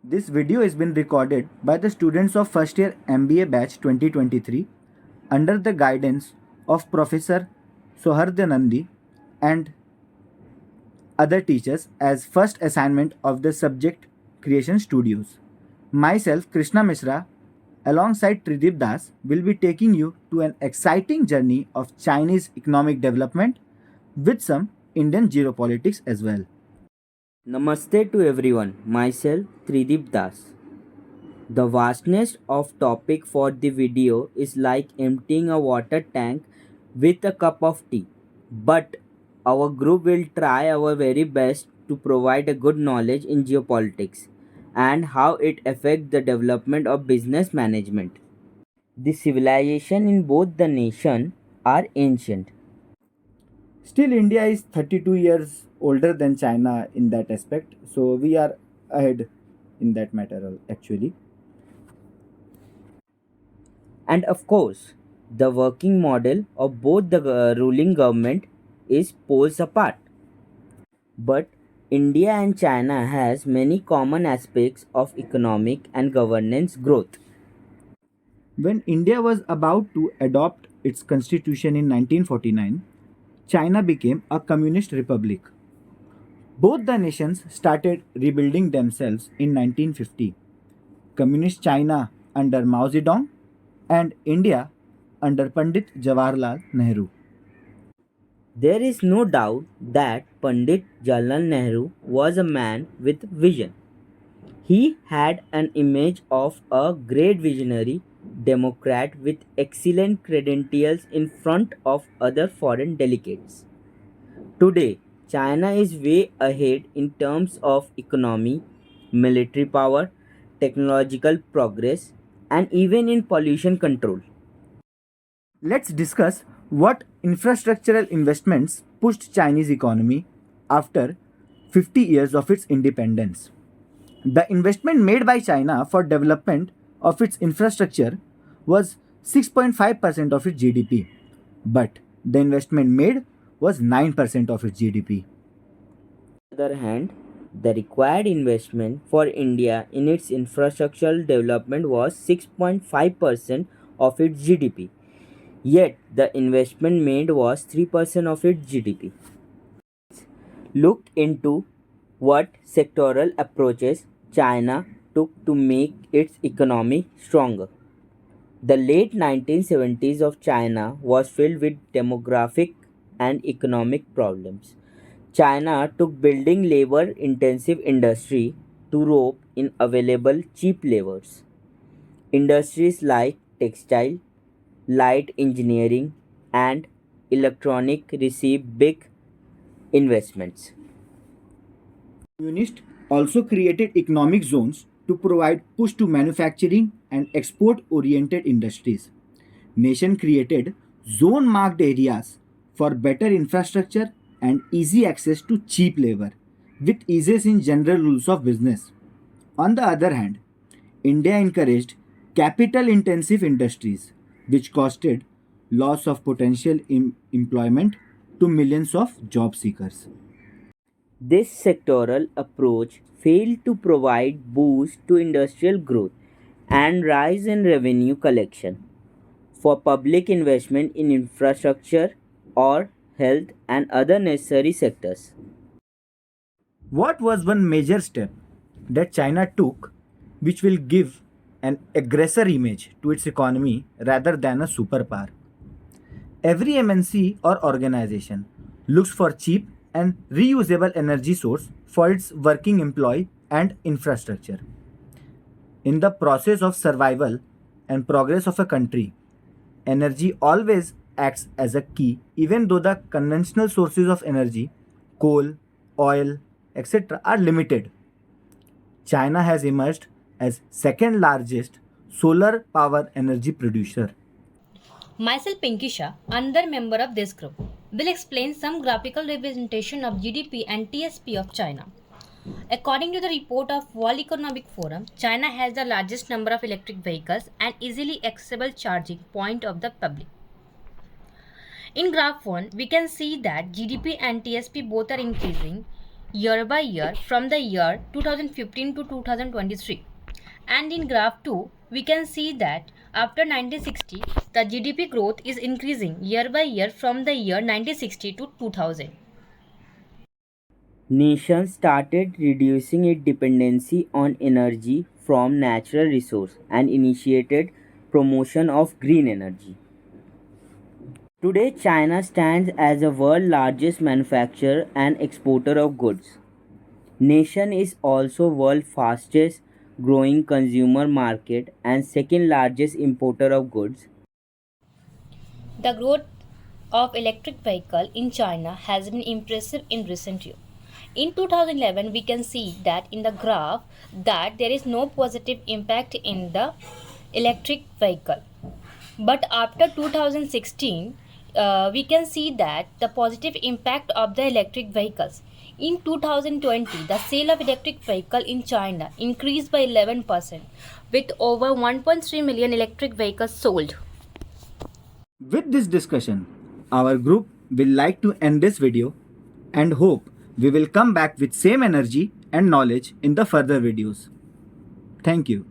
This video has been recorded by the students of first year MBA batch 2023 under the guidance of Professor Sohardhanandi and other teachers as first assignment of the subject Creation Studios. Myself, Krishna Mishra, alongside Tridip Das, will be taking you to an exciting journey of Chinese economic development with some Indian geopolitics as well. Namaste to everyone. Myself Tridip Das. The vastness of topic for the video is like emptying a water tank with a cup of tea. But our group will try our very best to provide a good knowledge in geopolitics and how it affects the development of business management. The civilization in both the nation are ancient. Still, India is 32 years older than China in that aspect, so we are ahead in that matter actually. And of course, the working model of both the ruling government is poles apart. But India and China has many common aspects of economic and governance growth. When India was about to adopt its constitution in 1949, China became a communist republic. Both the nations started rebuilding themselves in 1950. Communist China under Mao Zedong and India under Pandit Jawaharlal Nehru. There is no doubt that Pandit Jawaharlal Nehru was a man with vision. He had an image of a great visionary democrat with excellent credentials in front of other foreign delegates. Today, China is way ahead in terms of economy, military power, technological progress, and even in pollution control. Let's discuss what infrastructural investments pushed Chinese economy after 50 years of its independence. The investment made by China for development of its infrastructure was 6.5% of its GDP, but the investment made was 9% of its GDP. On the other hand, the required investment for India in its infrastructural development was 6.5% of its GDP. Yet, the investment made was 3% of its GDP. Look into what sectoral approaches China took to make its economy stronger. The late 1970s of China was filled with demographic and economic problems. China took building labor intensive industry to rope in available cheap labors. Industries like textile, light engineering, and electronic received big investments. Communists also created economic zones to provide push to manufacturing and export oriented industries. Nation created zone marked areas for better infrastructure and easy access to cheap labor with eases in general rules of business. On the other hand, India encouraged capital intensive industries which costed loss of potential employment to millions of job seekers. This sectoral approach failed to provide boost to industrial growth and rise in revenue collection for public investment in infrastructure or health and other necessary sectors. What was one major step that China took which will give an aggressor image to its economy rather than a superpower? Every MNC or organization looks for cheap and reusable energy source for its working employee and infrastructure. In the process of survival and progress of a country, energy always acts as a key even though the conventional sources of energy, coal, oil, etc. are limited. China has emerged as second largest solar power energy producer. Myself, Pinky Shah, another member of this group, will explain some graphical representation of GDP and TSP of China. According to the report of World Economic Forum, China has the largest number of electric vehicles and easily accessible charging point of the public. In graph 1, we can see that GDP and TSP both are increasing. year by year from the year 2015 to 2023. And in graph 2, we can see that after 1960, the GDP growth is increasing year by year from the year 1960 to 2000. Nation started reducing its dependency on energy from natural resources and initiated promotion of green energy. Today, China stands as the world's largest manufacturer and exporter of goods. Nation is also world's fastest growing consumer market and second largest importer of goods. The growth of electric vehicle in China has been impressive in recent years. In 2011, we can see that in the graph that there is no positive impact in the electric vehicle. But after 2016, we can see that the positive impact of the electric vehicles. In 2020, the sale of electric vehicle in China increased by 11% with over 1.3 million electric vehicles sold. With this discussion, our group will like to end this video and hope we will come back with same energy and knowledge in the further videos. Thank you.